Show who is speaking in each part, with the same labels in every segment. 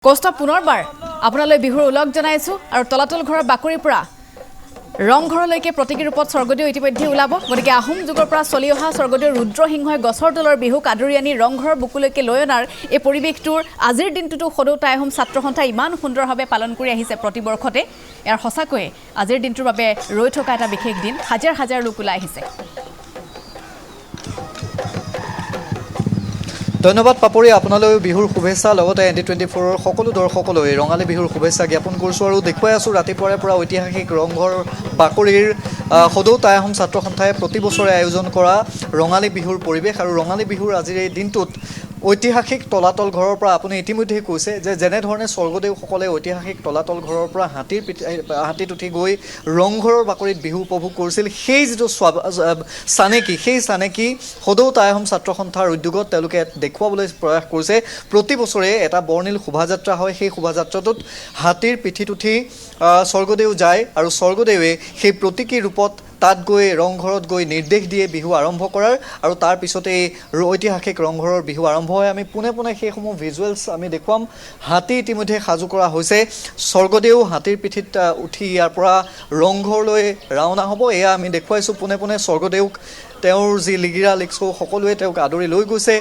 Speaker 1: কষ্ট পুনৰবাৰ আপোনালৈ বিহুৰ উলগ জনাইছো আৰু তলাতল ঘৰৰ বাকৰিৰ পৰা ৰংঘৰলৈকে প্ৰতীকী ৰূপত স্বৰ্গদেউ ইতিমধ্যে ওলাব গতিকে আহোম যুগৰ পৰা চলি অহা স্বৰ্গদেউ ৰুদ্ৰসিংহই গছৰ তলৰ বিহুক আদৰি আনি ৰংঘৰৰ বুকুলৈকে লৈ অনাৰ এই পৰিৱেশটোৰ আজিৰ দিনটোতো সদৌ টাই আহোম ছাত্ৰ সন্থাই ইমান সুন্দৰভাৱে পালন কৰি আহিছে প্ৰতি বৰ্ষতে ইয়াৰ সঁচাকৈয়ে আজিৰ দিনটোৰ বাবে ৰৈ থকা এটা বিশেষ দিন হাজাৰ হাজাৰ লোক ওলাই আহিছে
Speaker 2: ধন্যবাদ পাপৰি আপোনালৈ বিহুৰ শুভেচ্ছা লগতে ND24 ৰ সকলো দৰ্শকলৈ ৰঙালী বিহুৰ শুভেচ্ছা জ্ঞাপন কৰিছোঁ আৰু দেখুৱাই আছোঁ ৰাতিপুৱাৰে পৰা ঐতিহাসিক ৰংঘৰ বাকৰিৰ সদৌ টাই আহোম ছাত্ৰ সন্থাই প্ৰতি বছৰে আয়োজন কৰা ৰঙালী বিহুৰ পৰিৱেশ আৰু ৰঙালী বিহুৰ আজিৰ এই দিনটোত ঐতিহাসিক তলাতল ঘৰৰ পৰা আপুনি ইতিমধ্যে কৈছে যে যেনেধৰণে স্বৰ্গদেউসকলে ঐতিহাসিক তলাতল ঘৰৰ পৰা হাতীত উঠি গৈ ৰংঘৰৰ বাকৰিত বিহু উপভোগ কৰিছিল সেই যিটো চানেকি সদৌ টাই আহোম ছাত্ৰ সন্থাৰ উদ্যোগত তেওঁলোকে দেখুৱাবলৈ প্ৰয়াস কৰিছে প্ৰতি বছৰে এটা বৰ্ণিল শোভাযাত্ৰা হয় সেই শোভাযাত্ৰাটোত হাতীৰ পিঠিত উঠি স্বৰ্গদেউ যায় আৰু স্বৰ্গদেৱে সেই প্ৰতীকী ৰূপত তাত গৈ ৰংঘৰত গৈ নিৰ্দেশ দিয়ে বিহু আৰম্ভ কৰাৰ আৰু তাৰ পিছতে ঐতিহাসিক ৰংঘৰৰ বিহু আৰম্ভ হয় আমি পোনে পোনে সেইসমূহ ভিজুৱেলছ আমি দেখুৱাম হাতী ইতিমধ্যে সাজু কৰা হৈছে স্বৰ্গদেউ হাতীৰ পিঠিত উঠি ইয়াৰ পৰা ৰংঘৰলৈ ৰাওনা হ'ব এয়া আমি দেখুৱাইছোঁ পোনে পোনে স্বৰ্গদেউক তেওঁৰ যি লিগিৰা লিগচৌ সকলোৱে তেওঁক আদৰি লৈ গৈছে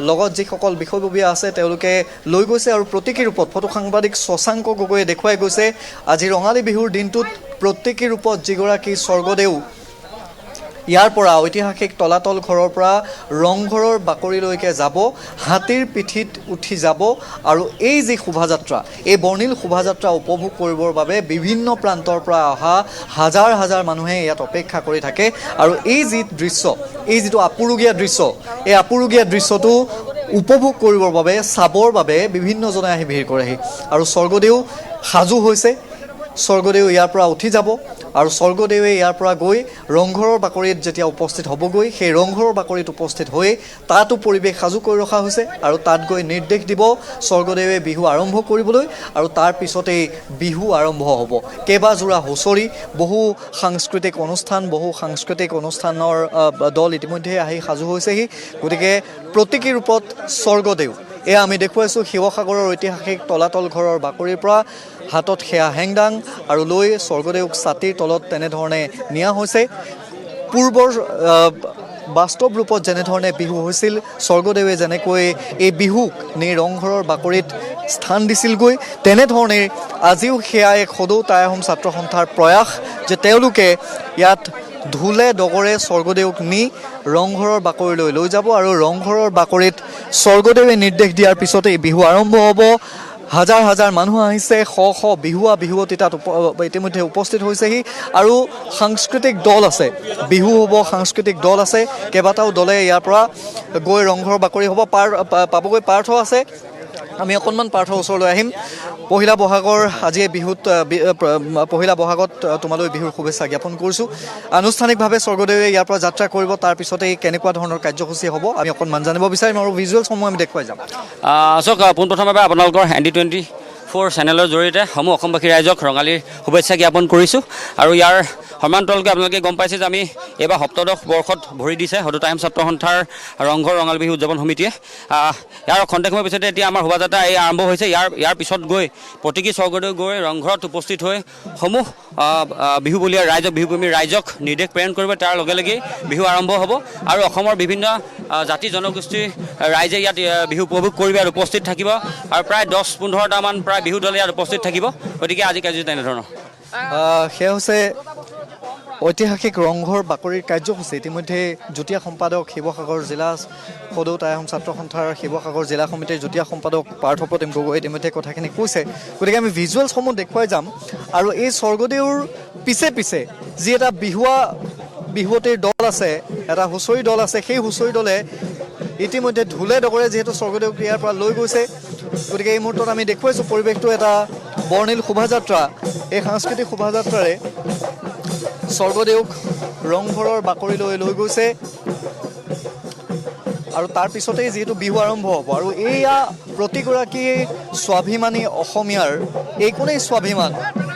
Speaker 2: লগত যিসকল বিষয়ববীয়া আছে তেওঁলোকে লৈ গৈছে আৰু প্ৰতীকী ৰূপত ফটো সাংবাদিক শশাংক গগৈয়ে দেখুৱাই গৈছে আজি ৰঙালী বিহুৰ দিনটোত প্ৰতীকী ৰূপত যিগৰাকী স্বৰ্গদেউ ইয়াৰ পৰা ঐতিহাসিক তলাতল ঘৰৰ পৰা ৰংঘৰৰ বাকৰিলৈকে যাব হাতীৰ পিঠিত উঠি যাব আৰু এই যি শোভাযাত্ৰা এই বৰ্ণিল শোভাযাত্ৰা উপভোগ কৰিবৰ বাবে বিভিন্ন প্ৰান্তৰ পৰা অহা হাজাৰ হাজাৰ মানুহে ইয়াত অপেক্ষা কৰি থাকে আৰু এই যি দৃশ্য এই যিটো আপুৰুগীয়া দৃশ্য এই আপুৰুগীয়া দৃশ্যটো উপভোগ কৰিবৰ বাবে চাবৰ বাবে বিভিন্নজনে আহি ভিৰ কৰেহি আৰু স্বৰ্গদেউ সাজু হৈছে স্বৰ্গদেউ ইয়াৰ পৰা উঠি যাব আৰু স্বৰ্গদেৱে ইয়াৰ পৰা গৈ ৰংঘৰৰ বাকৰিত যেতিয়া উপস্থিত হ'বগৈ সেই ৰংঘৰৰ বাকৰিত উপস্থিত হৈ তাতো পৰিৱেশ সাজু কৰি ৰখা হৈছে আৰু তাত গৈ নিৰ্দেশ দিব স্বৰ্গদেৱে বিহু আৰম্ভ কৰিবলৈ আৰু তাৰ পিছতেই বিহু আৰম্ভ হ'ব কেইবাজোৰা হুঁচৰি বহু সাংস্কৃতিক অনুষ্ঠানৰ দল ইতিমধ্যে আহি সাজু হৈছেহি গতিকে প্ৰতীকী ৰূপত স্বৰ্গদেউ এয়া আমি দেখুৱাইছোঁ শিৱসাগৰৰ ঐতিহাসিক তলাতল ঘৰৰ বাকৰিৰ পৰা হাতত সেয়া হেংদাং আৰু লৈ স্বৰ্গদেউক ছাতিৰ তলত তেনেধৰণে নিয়া হৈছে পূৰ্বৰ বাস্তৱ ৰূপত যেনেধৰণে বিহু হৈছিল স্বৰ্গদেৱে যেনেকৈ এই বিহুক নি ৰংঘৰৰ বাকৰিত স্থান দিছিলগৈ তেনেধৰণে আজিও সেয়া এক সদৌ টাই আহোম ছাত্ৰ সন্থাৰ প্ৰয়াস যে তেওঁলোকে ইয়াত ঢোলে ডগৰে স্বৰ্গদেউক নি ৰংঘৰৰ বাকৰিলৈ লৈ যাব আৰু ৰংঘৰৰ বাকৰিত স্বৰ্গদেৱে নিৰ্দেশ দিয়াৰ পিছতেই বিহু আৰম্ভ হ'ব হাজাৰ হাজাৰ মানুহ আহিছে শ বিহুৱতী তাত ইতিমধ্যে উপস্থিত হৈছেহি আৰু সাংস্কৃতিক দল আছে বিহু হ'ব সাংস্কৃতিক দল আছে কেইবাটাও দলে ইয়াৰ পৰা গৈ ৰংঘৰৰ বাকৰি হ'ব পাবগৈ পাৰ্থ আছে আমি অকণমান পাৰ্থৰ ওচৰলৈ আহিম পহিলা বহাগৰ আজি বিহুত পহিলা বহাগত তোমালৈ বিহুৰ শুভেচ্ছা জ্ঞাপন কৰিছোঁ আনুষ্ঠানিকভাৱে স্বৰ্গদেৱে ইয়াৰ পৰা যাত্ৰা কৰিব তাৰপিছতে কেনেকুৱা ধৰণৰ কাৰ্যসূচী হ'ব আমি অকণমান জানিব বিচাৰিম আৰু ভিজুৱেলছসমূহ আমি দেখুৱাই যাম
Speaker 3: চাওক পোনপ্ৰথমে আপোনালোকৰ ND24 চেনেলৰ জৰিয়তে সমূহ অসমবাসী ৰাইজক ৰঙালীৰ শুভেচ্ছা জ্ঞাপন কৰিছোঁ আৰু ইয়াৰ সমান্তৰালকৈ আপোনালোকে গম পাইছে যে আমি এইবাৰ সপ্তদশ বৰ্ষত ভৰি দিছে সদৌ টাই আহোম ছাত্ৰ সন্থাৰ ৰংঘৰ ৰঙালী বিহু উদযাপন সমিতিয়ে ইয়াৰ খন্তেক সময়ৰ পিছতে এতিয়া আমাৰ শোভাযাত্ৰা এই আৰম্ভ হৈছে ইয়াৰ পিছত গৈ প্ৰতীকী স্বৰ্গদেউ গৈ ৰংঘৰত উপস্থিত হৈ সমূহ বিহুবলীয়া ৰাইজক বিহুপ্ৰেমী ৰাইজক নিৰ্দেশ প্ৰেৰণ কৰিব তাৰ লগে লগেই বিহু আৰম্ভ হ'ব আৰু অসমৰ বিভিন্ন জাতি জনগোষ্ঠীৰ ৰাইজে ইয়াত বিহু উপভোগ কৰিব ইয়াত উপস্থিত থাকিব আৰু প্ৰায় 10-15টামান প্ৰায় বিহু দল ইয়াত উপস্থিত থাকিব গতিকে আজি কাৰ্যসূচী তেনেধৰণৰ
Speaker 2: সেয়া হৈছে ঐতিহাসিক ৰংঘৰ বাকৰিৰ কাৰ্যসূচী ইতিমধ্যে যুটীয়া সম্পাদক শিৱসাগৰ জিলা সদৌ টাই আহোম ছাত্ৰ সন্থাৰ শিৱসাগৰ জিলা সমিতিৰ যুটীয়া সম্পাদক পাৰ্থ প্ৰতিম গগৈ ইতিমধ্যে কথাখিনি কৈছে গতিকে আমি ভিজুৱেলছসমূহ দেখুৱাই যাম আৰু এই স্বৰ্গদেউৰ পিছে পিছে যি এটা বিহুৱতীৰ দল আছে এটা হুঁচৰি দল আছে সেই হুঁচৰি দলে ইতিমধ্যে ঢোলে ডগৰে যিহেতু স্বৰ্গদেউক ইয়াৰ পৰা লৈ গৈছে গতিকে এই মুহূৰ্তত আমি দেখুৱাইছোঁ পৰিৱেশটো এটা বৰ্ণিল শোভাযাত্ৰা এই সাংস্কৃতিক শোভাযাত্ৰাৰে স্বৰ্গদেউক ৰংঘৰৰ বাকৰিলৈ লৈ গৈছে আৰু তাৰ পিছতেই যিহেতু বিহু আৰম্ভ হ'ব আৰু এয়া প্ৰতিগৰাকী স্বাভিমানী অসমীয়াৰ এইকণেই স্বাভিমান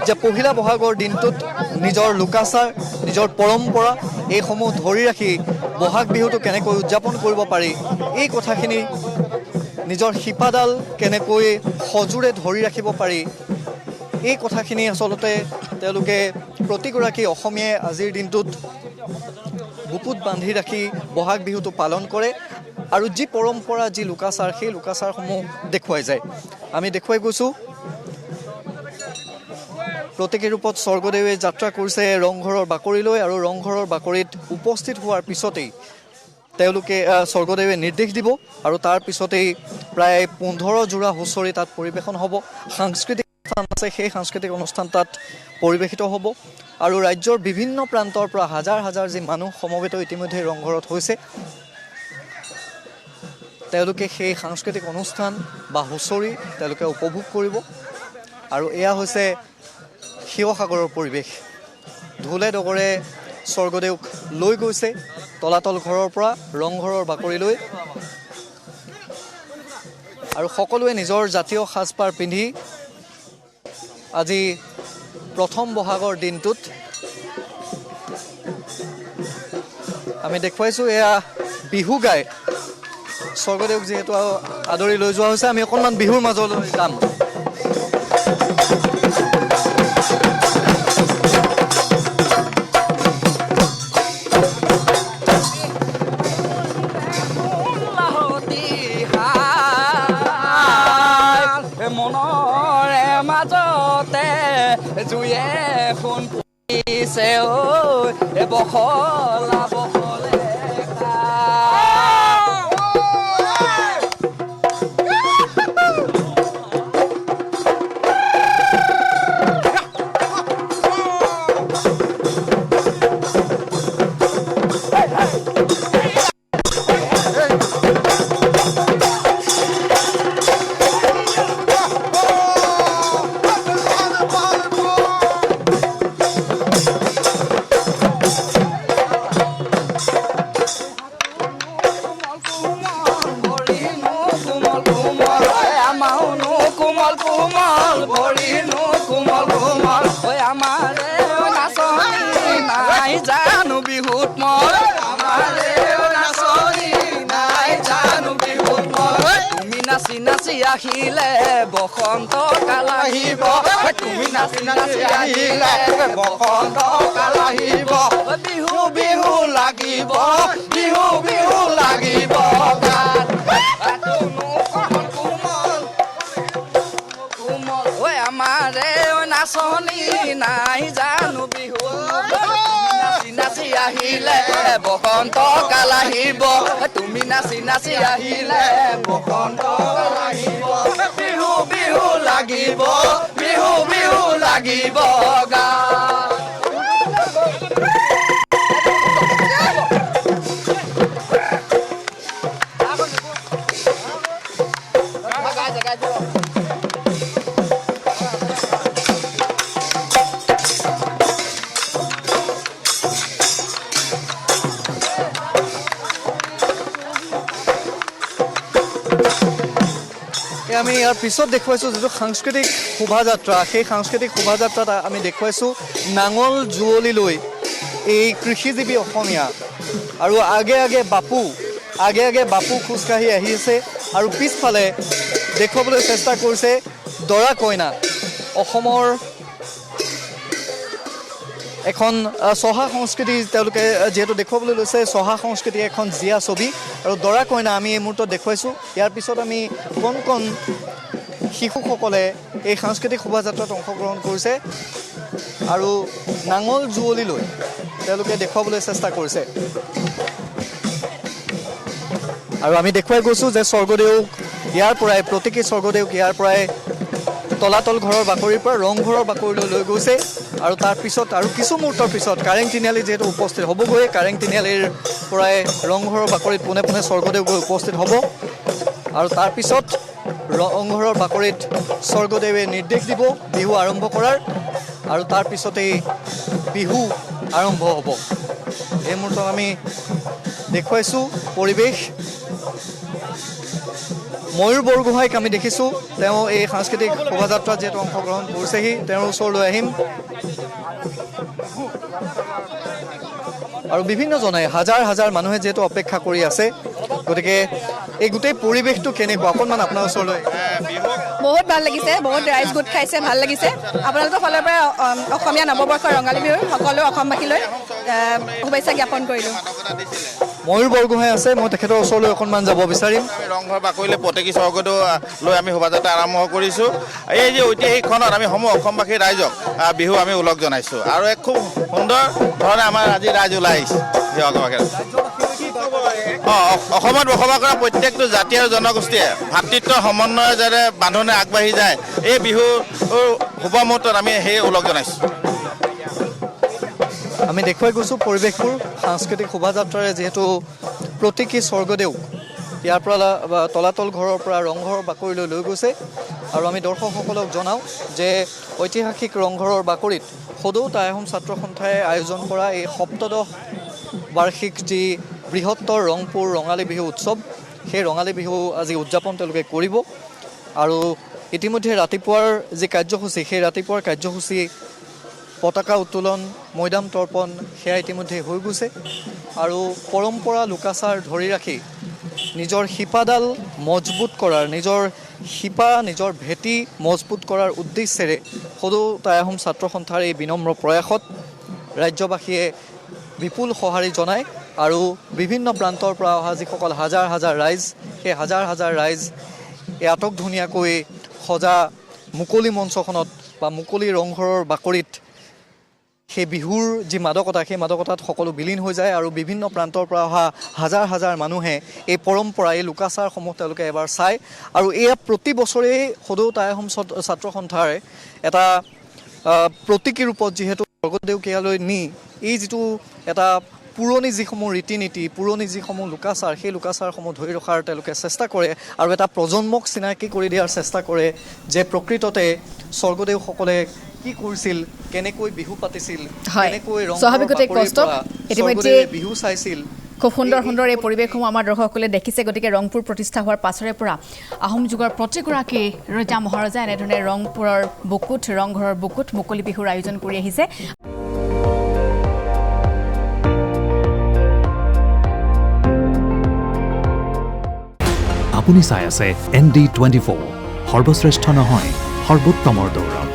Speaker 2: যে পহিলা বহাগৰ দিনটোত নিজৰ লোকাচাৰ নিজৰ পৰম্পৰা এইসমূহ ধৰি ৰাখি বহাগ বিহুটো কেনেকৈ উদযাপন কৰিব পাৰি এই কথাখিনি নিজৰ শিপাডাল কেনেকৈ সজোৰে ধৰি ৰাখিব পাৰি এই কথাখিনি আচলতে তেওঁলোকে প্ৰতিগৰাকী অসমীয়াই আজিৰ দিনটোত বুকুত বান্ধি ৰাখি বহাগ বিহুটো পালন কৰে আৰু যি পৰম্পৰা যি লোকাচাৰ সেই লোকাচাৰসমূহ দেখুৱাই যায় আমি দেখুৱাই গৈছোঁ প্ৰতীকী ৰূপত স্বৰ্গদেৱে যাত্ৰা কৰিছে ৰংঘৰৰ বাকৰিলৈ আৰু ৰংঘৰৰ বাকৰিত উপস্থিত হোৱাৰ পিছতেই তেওঁলোকে স্বৰ্গদেৱে নিৰ্দেশ দিব আৰু তাৰ পিছতেই প্ৰায় 15 যোৰা হুঁচৰি তাত পৰিৱেশন হ'ব সাংস্কৃতিক অনুষ্ঠান আছে সেই সাংস্কৃতিক অনুষ্ঠান তাত পৰিৱেশিত হ'ব আৰু ৰাজ্যৰ বিভিন্ন প্ৰান্তৰ পৰা হাজাৰ হাজাৰ যি মানুহ সমবেত ইতিমধ্যে ৰংঘৰত হৈছে তেওঁলোকে সেই সাংস্কৃতিক অনুষ্ঠান বা হুঁচৰি তেওঁলোকে উপভোগ কৰিব আৰু এয়া হৈছে শিৱসাগৰৰ পৰিৱেশ ঢোলে ডগৰে স্বৰ্গদেউক লৈ গৈছে তলাতল ঘৰৰ পৰা ৰংঘৰৰ বাকৰিলৈ আৰু সকলোৱে নিজৰ জাতীয় সাজপাৰ পিন্ধি আজি প্ৰথম বহাগৰ দিনটোত আমি দেখুৱাইছোঁ এয়া বিহু গাই স্বৰ্গদেউক যিহেতু আদৰি লৈ যোৱা হৈছে আমি অকণমান বিহুৰ মাজলৈ যাম
Speaker 4: মনৰে মাজতে জুয়ে সোণ পৰিছে ঐ বহলা বহলে জানো বিহুত মই তুমি নাচি নাচি আহিলে বসন্ত কাল আহিব তুমি নাচি নাচি আহিলে বসন্ত কাল আহিব বিহু বিহু লাগিব বিহু বিহু লাগিব গান কোমল ঐ আমাৰে নাচনী নাই জানো বিহু নাচি আহিলে বসন্ত কাল আহিব তুমি নাচি নাচি আহিলে বসন্ত কাল আহিব বিহু বিহু লাগিব বিহু বিহু লাগিব গা
Speaker 2: আমি ইয়াৰ পিছত দেখুৱাইছোঁ যিটো সাংস্কৃতিক শোভাযাত্ৰা সেই সাংস্কৃতিক শোভাযাত্ৰাত আমি দেখুৱাইছোঁ নাঙল যুঁৱলিলৈ এই কৃষিজীৱী অসমীয়া আৰু আগে আগে বাপু খোজকাঢ়ি আহি আছে আৰু পিছফালে দেখুৱাবলৈ চেষ্টা কৰিছে দৰা কইনা অসমৰ এখন চহা সংস্কৃতি তেওঁলোকে যেহেতু দেখুৱাবলৈ লৈছে চহা সংস্কৃতি এখন জীয়া ছবি আৰু দৰা কইনা আমি এই মুহূৰ্তত দেখুৱাইছোঁ ইয়াৰ পিছত আমি কণ শিশুসকলে এই সাংস্কৃতিক শোভাযাত্ৰাত অংশগ্ৰহণ কৰিছে আৰু নাঙল যুঁৱলিলৈ তেওঁলোকে দেখুৱাবলৈ চেষ্টা কৰিছে আৰু আমি দেখুৱাই গৈছোঁ যে স্বৰ্গদেউক ইয়াৰ পৰাই প্ৰতীকী স্বৰ্গদেউক ইয়াৰ পৰাই তলাতল ঘৰৰ বাকৰিৰ পৰা ৰংঘৰৰ বাকৰিলৈ লৈ গৈছে আৰু তাৰ পিছত আৰু কিছু মুহূৰ্তৰ পিছত কাৰেং তিনিআলি যিহেতু উপস্থিত হ'বগৈ কাৰেং তিনিআলিৰ পৰাই ৰংঘৰৰ বাকৰিত পোনে পোনে স্বৰ্গদেউ গৈ উপস্থিত হ'ব আৰু তাৰপিছত ৰংঘৰৰ বাকৰিত স্বৰ্গদেৱে নিৰ্দেশ দিব বিহু আৰম্ভ কৰাৰ আৰু তাৰ পিছতেই বিহু আৰম্ভ হ'ব এই মুহূৰ্তত আমি দেখুৱাইছোঁ পৰিৱেশ ময়ূৰ বৰগোহাঁইক আমি দেখিছোঁ তেওঁ এই সাংস্কৃতিক শোভাযাত্ৰাত যিহেতু অংশগ্ৰহণ কৰিছেহি তেওঁৰ ওচৰলৈ আহিম আৰু বিভিন্নজনে হাজাৰ হাজাৰ মানুহে যিহেতু অপেক্ষা কৰি আছে গতিকে এই গোটেই পৰিৱেশটো কেনেকুৱা অকণমান আপোনাৰ ওচৰলৈ
Speaker 5: বহুত ভাল লাগিছে, বহুত ৰাইজ গোট খাইছে, ভাল লাগিছে। আপোনালোকৰ ফালৰ পৰা অসমীয়া নৱবৰ্ষৰ ৰঙালী বিহুৰ সকলো অসমবাসীলৈ শুভেচ্ছা জ্ঞাপন কৰিলোঁ।
Speaker 2: ময়ূৰ বৰগোহাঁই আছে, মই তেখেতৰ ওচৰলৈ অকণমান যাব বিচাৰিম।
Speaker 6: আমি ৰংঘৰ বাকৰিলে প্ৰতীকী স্বৰ্গদেউ লৈ আমি শোভাযাত্ৰা আৰম্ভ কৰিছোঁ। এই যে ঐতিহাসিক ক্ষণত আমি সমূহ অসমবাসী ৰাইজক বিহু আমি ওলগ জনাইছোঁ আৰু এক খুব সুন্দৰ ধৰণে আমাৰ আজি ৰাইজ ওলাই আহিছে। অসমত বসবাস কৰা প্ৰত্যেকটো জাতি আৰু জনগোষ্ঠীয়ে ভাতৃত্বৰ সমন্বয়ে যাতে বান্ধোনে আগবাঢ়ি যায়, এই বিহুৰ শুভ মুহূৰ্তত আমি সেই ওলগ জনাইছোঁ।
Speaker 2: আমি দেখুৱাই গৈছোঁ পৰিৱেশবোৰ সাংস্কৃতিক শোভাযাত্ৰাৰে যিহেতু প্ৰতীকী স্বৰ্গদেউ ইয়াৰ পৰা তলাতল ঘৰৰ পৰা ৰংঘৰৰ বাকৰিলৈ লৈ গৈছে আৰু আমি দৰ্শকসকলক জনাওঁ যে ঐতিহাসিক ৰংঘৰৰ বাকৰিত সদৌ টাই আহোম ছাত্ৰ সন্থাই আয়োজন কৰা এই সপ্তদশ বাৰ্ষিক যি বৃহত্তৰ ৰংপুৰ ৰঙালী বিহু উৎসৱ, সেই ৰঙালী বিহু আজি উদযাপন তেওঁলোকে কৰিব। আৰু ইতিমধ্যে ৰাতিপুৱাৰ যি কাৰ্যসূচী, সেই ৰাতিপুৱাৰ কাৰ্যসূচী পতাকা উত্তোলন, মৈদাম তৰ্পণ সেয়া ইতিমধ্যে হৈ গৈছে আৰু পৰম্পৰা লোকাচাৰ ধৰি ৰাখি নিজৰ শিপাডাল মজবুত কৰাৰ, নিজৰ ভেটি মজবুত কৰাৰ উদ্দেশ্যেৰে সদৌ টাই আহোম ছাত্ৰ সন্থাৰ এই বিনম্ৰ প্ৰয়াসত ৰাজ্যবাসীয়ে বিপুল সঁহাৰি জনায় আৰু বিভিন্ন প্ৰান্তৰ পৰা অহা যিসকল হাজাৰ হাজাৰ ৰাইজ, সেই হাজাৰ হাজাৰ ৰাইজ এই আটক ধুনীয়াকৈ সজা মুকলি মঞ্চখনত বা মুকলি ৰংঘৰৰ বাকৰিত সেই বিহুৰ যি মাদকতা, সেই মাদকতাত সকলো বিলীন হৈ যায় আৰু বিভিন্ন প্ৰান্তৰ পৰা অহা হাজাৰ হাজাৰ মানুহে এই পৰম্পৰা, এই লোকাচাৰসমূহ তেওঁলোকে এবাৰ চায়। আৰু এয়া প্ৰতি বছৰেই সদৌ টাই আহোম ছাত্ৰ সন্থাৰ এটা প্ৰতীকী ৰূপত যিহেতু স্বৰ্গদেউক ইয়ালৈ নি এই যিটো এটা পুৰণি যিসমূহ ৰীতি নীতি, পুৰণি যিসমূহ লোকাচাৰ, সেই লোকাচাৰসমূহ ধৰি ৰখাৰ তেওঁলোকে চেষ্টা কৰে আৰু এটা প্ৰজন্মক চিনাকি কৰি দিয়াৰ চেষ্টা কৰে যে প্ৰকৃততে স্বৰ্গদেউসকলে কি কৰিছিল, কেনেকৈ বিহু পাতিছিল, কেনেকৈ স্বৰ্গদেৱে বিহু চাইছিল।
Speaker 1: খুব সুন্দৰ সুন্দৰ এই পৰিৱেশসমূহ আমাৰ দৰ্শকসকলে দেখিছে। গতিকে ৰংপুৰ প্ৰতিষ্ঠা হোৱাৰ পাছৰে পৰা আহোম যুগৰ প্ৰতিগৰাকী ৰজা মহাৰজা এনেধৰণে ৰংপুৰৰ বুকুত, ৰংঘৰৰ বুকুত মুকলি বিহুৰ আয়োজন কৰি আহিছে।
Speaker 7: আপুনি চাই আছে ND24, সৰ্বশ্ৰেষ্ঠ নহয় সৰ্বোত্তমৰ দৌৰ।